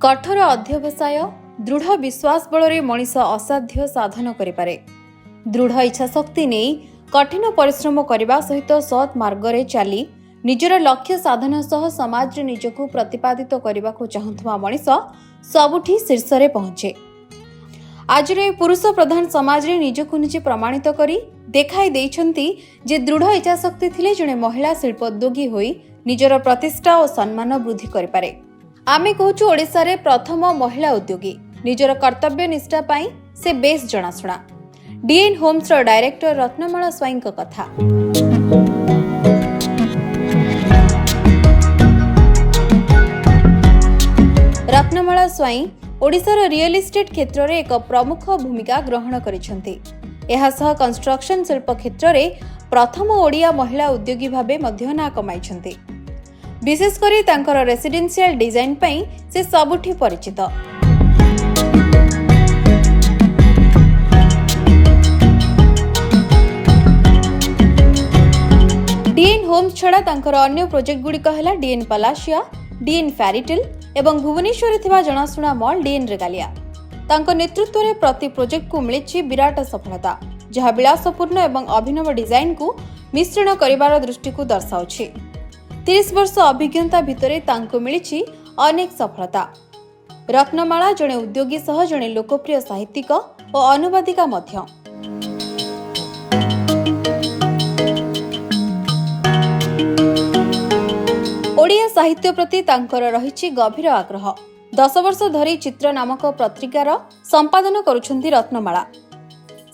कठोर अध्यवसाय दृढ़ विश्वास बल मनीष असाध्य साधन करें। दृढ़ इच्छाशक्ति नहीं कठिन परिश्रम करने सहित सत् मार्ग में चली निजर लक्ष्य साधन सह समाज रे निजकु प्रतिपादित करने को चाहूवा मनीष सबुठी शीर्ष रे पहुंचे। आज पुरुष प्रधान समाज रे निजकु निजे प्रमाणित करी देखाई देइछंती जे दृढ़ इच्छाशक्ति थिले जणे महिला शिल्पोद्योगी होई निजर प्रतिष्ठा और सम्मान वृद्धि करिपारे। आमे कहूछु ओडिसा रे प्रथम महिला उद्योगी निजर कर्तव्य निष्ठा पाई से बेस जनाशुना। डीएन होम्स रो डायरेक्टर रत्नमाला स्वाई को कथा। रत्नमाला स्वाई ओडिशार रियल एस्टेट क्षेत्र में एक प्रमुख भूमिका ग्रहण करिसेंती। एहा सह कंस्ट्रक्शन शिल्प क्षेत्र में प्रथम ओडिया महिला उद्योगी भाबे मध्य ना कमाइछंती। विशेषकर तांकर रेसिडेंशियल डिजाइन पई से सबुठी परिचित। डीएन होम्स छड़ा तांकर अन्य प्रोजेक्ट गुडी कहला डीएन पलाशिया, डीएन फेरीटेल एवं भुवनेश्वर थिबा जनाशुना मॉल डीएन रेगालिया। तांको नेतृत्व में प्रति प्रोजेक्ट को मिली विराट सफलता, जहाँ विलासपूर्ण एवं अभिनव डिजाइन को मिश्रण करिवार दृष्टि को दर्शाउछि। 30 वर्ष अभिज्ञता भितरे तांको मिली अनेक सफलता। रत्नमाला जड़े उद्योगी सह जड़े लोकप्रिय साहित्यिक और अनुवादिका मध्य। ओडिया साहित्य प्रति तांकर रहिछि गभीर आग्रह। 10 वर्ष धरी चित्र नामक पत्रिकार संपादन करुछंती रत्नमाला।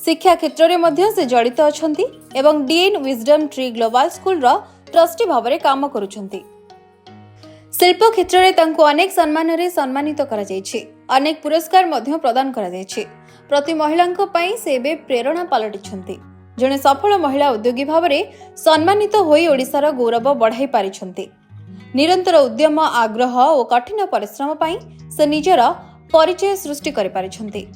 शिक्षा क्षेत्र में मध्य से जड़ित अछंती एवं DN Wisdom Tree Global School रो ट्रस्टी भावरे काम करुछंती। शिल्प क्षेत्र में तांको अनेक सम्मान रे सम्मानित करा जायछि। अनेक पुरस्कार मध्य प्रदान करा जायछि। प्रति महिलांक पई से बे प्रेरणा पलटिछंती। जणे सफल महिला उद्योगी भावरे सम्मानित होई ओडिसार गौरव बढ़ाई पारिछंती। निरंतर उद्यम आग्रह और कठिन परिश्रम पई से निजर परिचय सृष्टि करि पारिछंती।